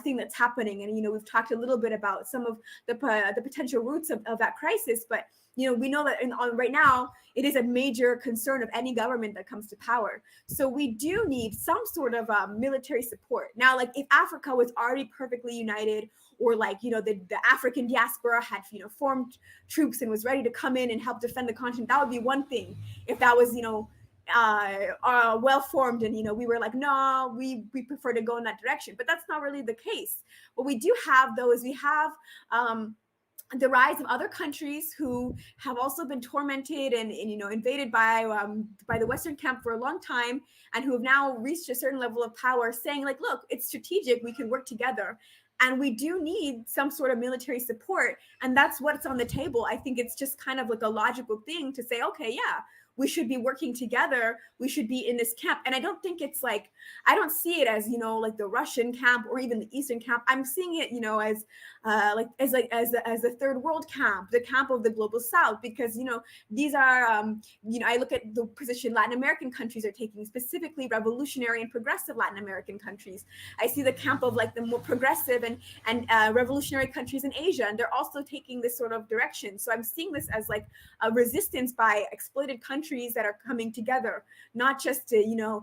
thing that's happening. And, we've talked a little bit about some of the potential roots of that crisis, but we know that right now it is a major concern of any government that comes to power. So we do need some sort of military support. Now, like if Africa was already perfectly united, or like, the African diaspora had, formed troops and was ready to come in and help defend the continent, that would be one thing. If that was, well formed, and we were like, no, we prefer to go in that direction. But that's not really the case. What we do have, though, is we have the rise of other countries who have also been tormented and invaded by the Western camp for a long time, and who have now reached a certain level of power, saying like, look, it's strategic, we can work together. And we do need some sort of military support. And that's what's on the table. I think it's just kind of like a logical thing to say, okay, yeah, we should be working together. We should be in this camp. And I don't think it's like, I don't see it as, like the Russian camp or even the Eastern camp. I'm seeing it, as a third world camp, the camp of the global South, because, these are, I look at the position Latin American countries are taking, specifically revolutionary and progressive Latin American countries. I see the camp of like the more progressive and revolutionary countries in Asia, and they're also taking this sort of direction. So I'm seeing this as like a resistance by exploited countries that are coming together, not just to,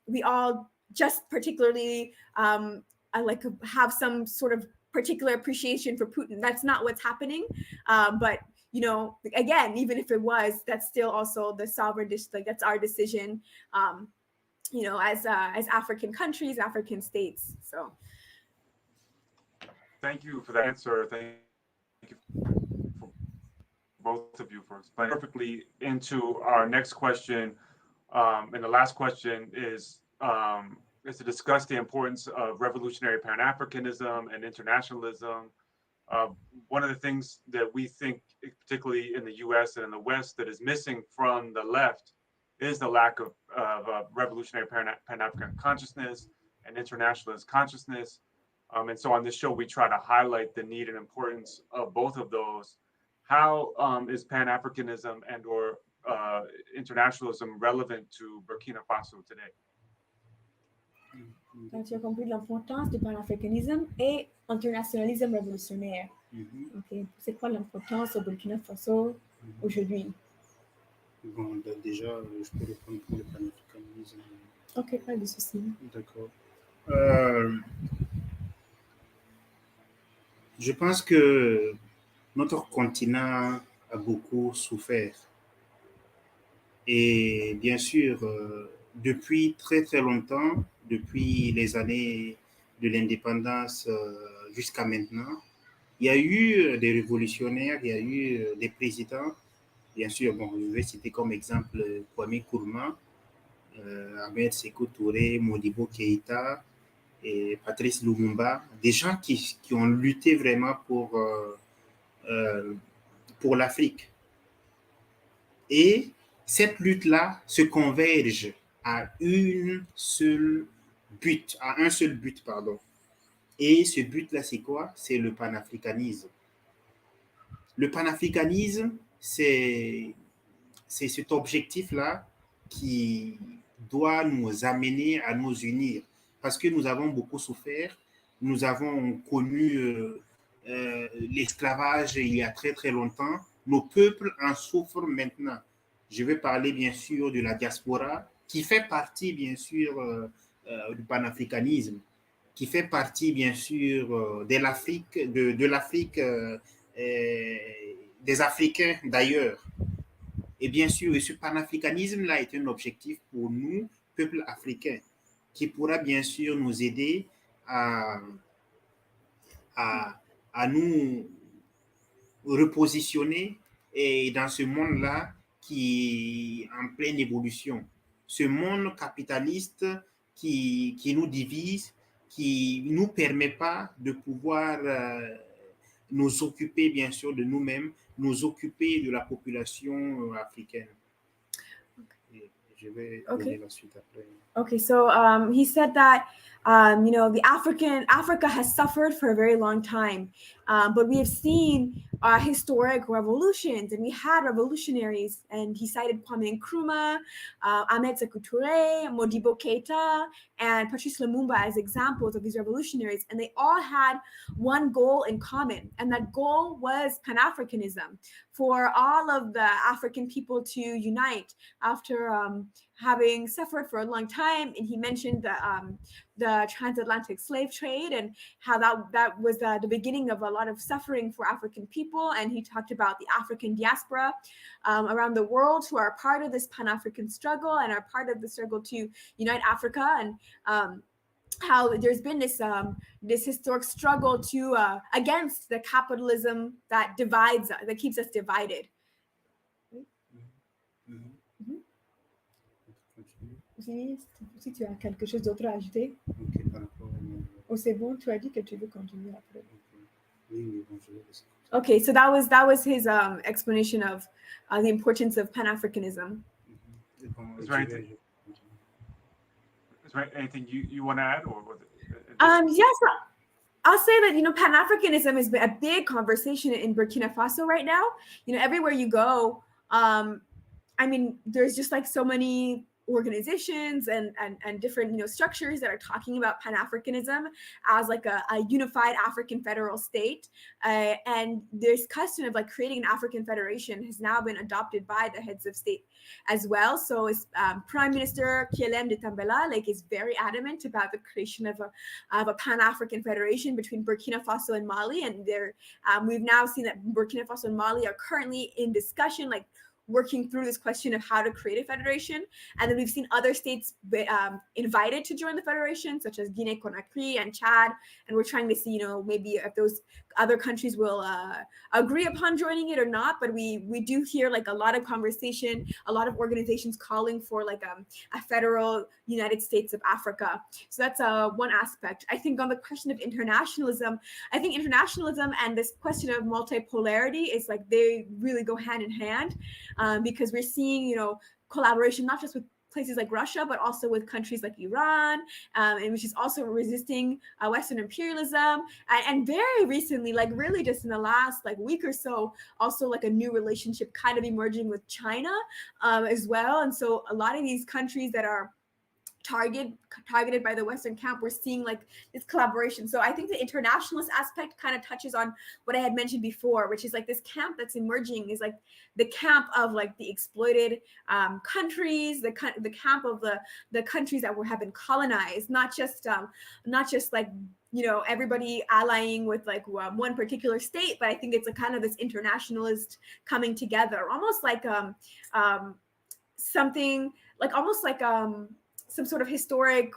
we all just particularly like have some sort of particular appreciation for Putin. That's not what's happening. But again, even if it was, that's still also the sovereign, like that's our decision, as African countries, African states. So. Thank you for that answer. Thank you for both of you for explaining perfectly into our next question. And the last question is to discuss the importance of revolutionary Pan-Africanism and internationalism. One of the things that we think, particularly in the US and in the West, that is missing from the left is the lack of revolutionary Pan-African consciousness and internationalist consciousness. And so on this show, we try to highlight the need and importance of both of those. How is Pan-Africanism and or internationalism relevant to Burkina Faso today? Donc, tu as compris l'importance du panafricanisme et internationalisme révolutionnaire. Okay. C'est quoi l'importance au Burkina Faso aujourd'hui? Bon, déjà, je peux répondre pour le panafricanisme. Ok, pas de souci. D'accord. Je pense que notre continent a beaucoup souffert. Et bien sûr, depuis très très longtemps, depuis les années de l'indépendance jusqu'à maintenant, il y a eu des révolutionnaires, il y a eu des présidents. Bien sûr, bon, je vais citer comme exemple Kwame Nkrumah, Ahmed Sékou Touré, Modibo Keïta et Patrice Lumumba, des gens qui ont lutté vraiment pour l'Afrique. Et cette lutte-là se converge à un seul but, pardon. Et ce but-là, c'est quoi? C'est le panafricanisme. Le panafricanisme, c'est cet objectif-là qui doit nous amener à nous unir. Parce que nous avons beaucoup souffert, nous avons connu l'esclavage il y a très très longtemps. Nos peuples en souffrent maintenant. Je vais parler bien sûr de la diaspora, qui fait partie bien sûr du panafricanisme, qui fait partie bien sûr de l'Afrique, de l'Afrique, des Africains d'ailleurs. Et bien sûr, ce panafricanisme-là est un objectif pour nous, peuple africain, qui pourra bien sûr nous aider à nous repositionner et dans ce monde-là qui est en pleine évolution. Ce monde capitaliste qui nous divise, qui ne nous permet pas de pouvoir nous occuper bien sûr de nous-mêmes, nous occuper de la population africaine. Je vais donner la suite après. Okay, so he said that Africa has suffered for a very long time, but we have seen historic revolutions, and we had revolutionaries, and he cited Kwame Nkrumah, Ahmed Sékou Touré, Modibo Keïta, and Patrice Lumumba as examples of these revolutionaries, and they all had one goal in common, and that goal was Pan-Africanism, for all of the African people to unite after having suffered for a long time. And he mentioned the transatlantic slave trade and how that was the beginning of a lot of suffering for African people. And he talked about the African diaspora around the world who are part of this Pan-African struggle and are part of the struggle to unite Africa, and how there's been this historic struggle to against the capitalism that divides us, that keeps us divided. Si tu as quelque chose d'autre à ajouter. Ok, par rapport Oh, c'est bon, tu as dit que tu veux continuer après. oui, bon, je vais laisser. Okay, so that was his explanation of the importance of Pan-Africanism. Is there anything you want to add, or was it? Yes, I'll say that Pan-Africanism has been a big conversation in Burkina Faso right now. Everywhere you go, there's just like so many organizations and different structures that are talking about Pan-Africanism as like a unified African federal state, and this custom of like creating an African federation has now been adopted by the heads of state as well. So Prime Minister Kielem de Tambela is very adamant about the creation of a Pan-African federation between Burkina Faso and Mali, and we've now seen that Burkina Faso and Mali are currently in discussion, like working through this question of how to create a federation. And then we've seen other states invited to join the federation, such as Guinea-Conakry and Chad. And we're trying to see, maybe if those other countries will agree upon joining it or not. But we do hear like a lot of conversation, a lot of organizations calling for like a federal United States of Africa. So that's one aspect. I think on the question of internationalism, I think internationalism and this question of multipolarity is like they really go hand in hand. Because we're seeing, collaboration not just with places like Russia, but also with countries like Iran, and which is also resisting Western imperialism. And very recently, like really just in the last like week or so, also like a new relationship kind of emerging with China as well. And so a lot of these countries that are targeted by the Western camp, we're seeing like this collaboration. So I think the internationalist aspect kind of touches on what I had mentioned before, which is like this camp that's emerging is like the camp of like the exploited countries, the camp of the countries that have been colonized, not just like everybody allying with like one particular state, but I think it's a kind of this internationalist coming together, almost like something like almost like some sort of historic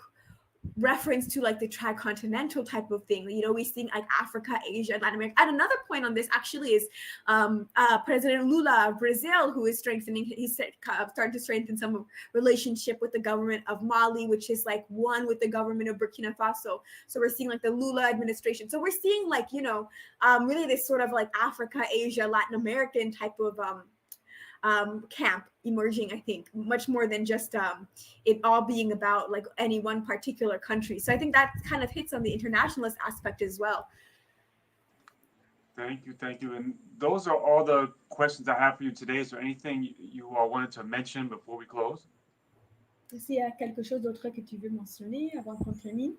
reference to like the tricontinental type of thing. We see like Africa, Asia, Latin America. And another point on this actually is President Lula of Brazil, who is he's starting to strengthen some relationship with the government of Mali, which is like one with the government of Burkina Faso. So we're seeing like the Lula administration. So we're seeing like, really this sort of like Africa, Asia, Latin American type of camp emerging, I think, much more than just it all being about like any one particular country. So I think that kind of hits on the internationalist aspect as well. Thank you. And those are all the questions I have for you today. Is there anything you all wanted to mention before we close? S'il y a quelque chose d'autre que tu veux mentionner avant qu'on termine?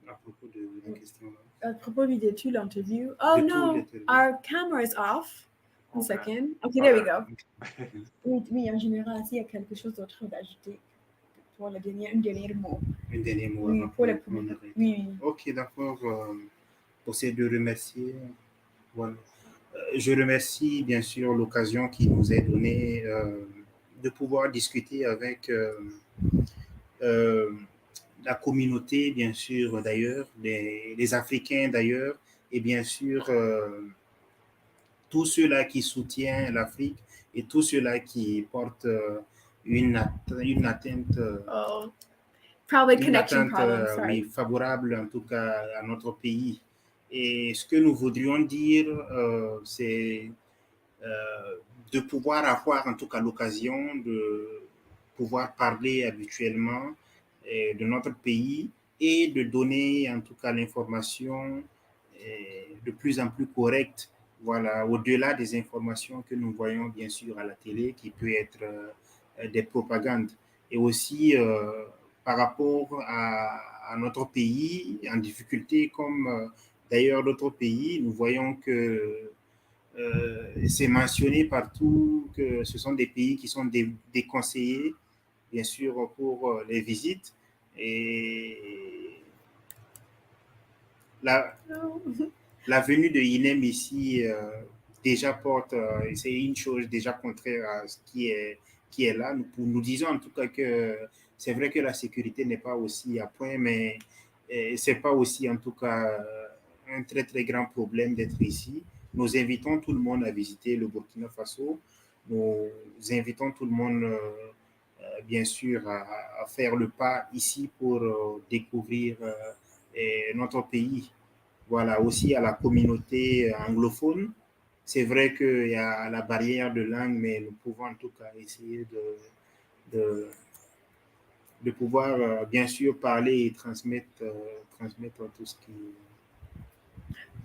À propos de la question À propos de tout l'interview. Oh no, our camera is off. One second. Okay, there we go. Oui, en général, s'il y a quelque chose d'autre d'ajouter pour un dernier mot. Un dernier mot. Oui, pour le premier. Oui. Ok, d'accord. Pour ces deux remercier. Voilà. Je remercie bien sûr l'occasion qui nous est donnée de pouvoir discuter avec la communauté, bien sûr, d'ailleurs, les Africains d'ailleurs, et bien sûr tous ceux-là qui soutiennent l'Afrique et tous ceux-là qui portent une atteinte, favorable en tout cas à notre pays. Et ce que nous voudrions dire, c'est de pouvoir avoir en tout cas l'occasion de pouvoir parler habituellement de notre pays et de donner en tout cas l'information de plus en plus correcte, voilà, au-delà des informations que nous voyons bien sûr à la télé, qui peut être des propagandes. Et aussi par rapport à notre pays en difficulté, comme d'ailleurs d'autres pays, nous voyons que c'est mentionné partout que ce sont des pays qui sont déconseillés, bien sûr, pour les visites. Et la venue de Inemesit déjà porte, c'est une chose déjà contraire à ce qui est là. Nous disons en tout cas que c'est vrai que la sécurité n'est pas aussi à point, mais c'est pas aussi en tout cas un très très grand problème d'être ici. Nous invitons tout le monde à visiter le Burkina Faso. Nous invitons tout le monde, bien sûr, à faire le pas ici pour découvrir notre pays. Voilà, aussi à la communauté anglophone. C'est vrai qu'il y a la barrière de langue, mais nous pouvons en tout cas essayer de pouvoir, bien sûr, parler et transmettre tout ce qui...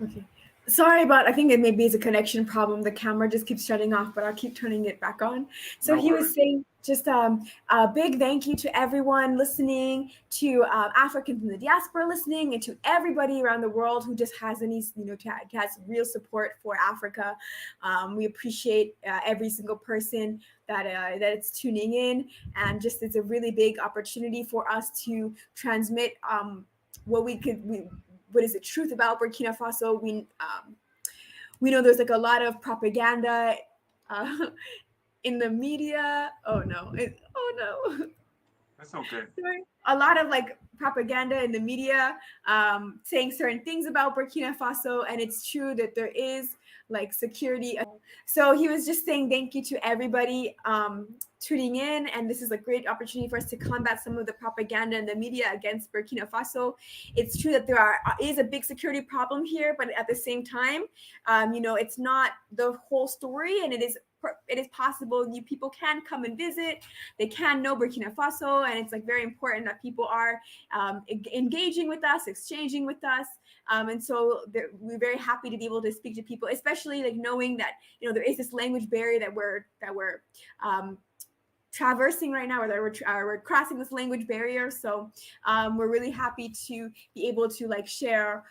Okay. Sorry about, I think it maybe is a connection problem. The camera just keeps shutting off, but I'll keep turning it back on. So No he worries. was saying just a big thank you to everyone listening, to Africans in the diaspora listening, and to everybody around the world who just has any, has real support for Africa. We appreciate every single person that it's tuning in, and just it's a really big opportunity for us to transmit what is the truth about Burkina Faso. We know there's like a lot of propaganda in the media. Oh no. That's okay. A lot of like propaganda in the media saying certain things about Burkina Faso, and it's true that there is like security. So he was just saying thank you to everybody tuning in, and this is a great opportunity for us to combat some of the propaganda in the media against Burkina Faso. It's true that there is a big security problem here, but at the same time, it's not the whole story, and it is possible people can come and visit. They can know Burkina Faso, and it's like very important that people are engaging with us, exchanging with us, and so we're very happy to be able to speak to people, especially like knowing that there is this language barrier that we're traversing right now, or that we're crossing this language barrier. So we're really happy to be able to like share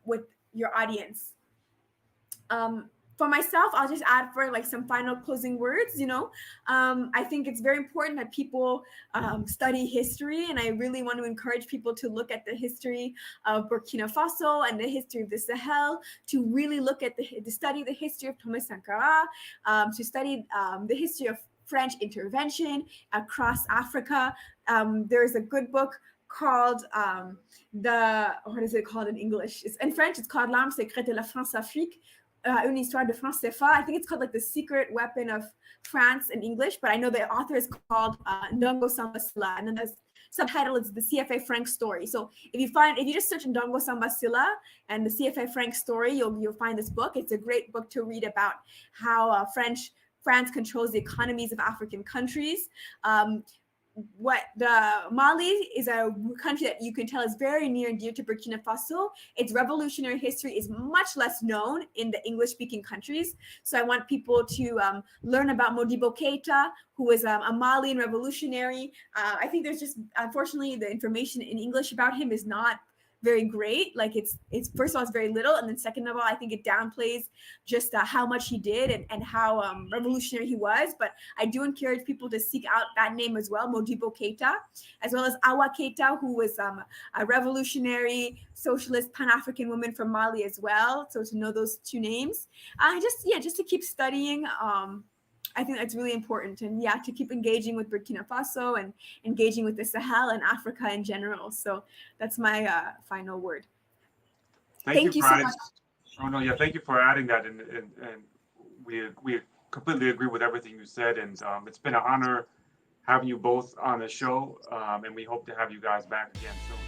with your audience. For myself, I'll just add for like some final closing words. I think it's very important that people study history, and I really want to encourage people to look at the history of Burkina Faso and the history of the Sahel, to really look at to study the history of Thomas Sankara, to study the history of French intervention across Africa. There's a good book called what is it called in English? In French, it's called L'Arme Secrète de la France-Afrique, une histoire de France CFA. I think it's called like The Secret Weapon of France in English, but I know the author is called Ndongo Samba Sylla, and then the subtitle is The CFA Frank Story. So if you just search Ndongo Samba Sylla and the CFA Frank Story, you'll find this book. It's a great book to read about how France controls the economies of African countries. Mali is a country that you can tell is very near and dear to Burkina Faso. Its revolutionary history is much less known in the English-speaking countries. So I want people to learn about Modibo Keita, who was a Malian revolutionary. I think there's just, unfortunately, the information in English about him is not very great. Like it's first of all, it's very little, and then second of all, I think it downplays just how much he did and how revolutionary he was. But I do encourage people to seek out that name as well, Modibo Keita, as well as Awa Keita, who was a revolutionary socialist Pan-African woman from Mali as well. So to know those two names, just to keep studying. I think that's really important, and to keep engaging with Burkina Faso and engaging with the Sahel and Africa in general. So that's my final word. Thank you so much. Oh no, yeah, thank you for adding that, and we completely agree with everything you said, and it's been an honor having you both on the show, and we hope to have you guys back again soon.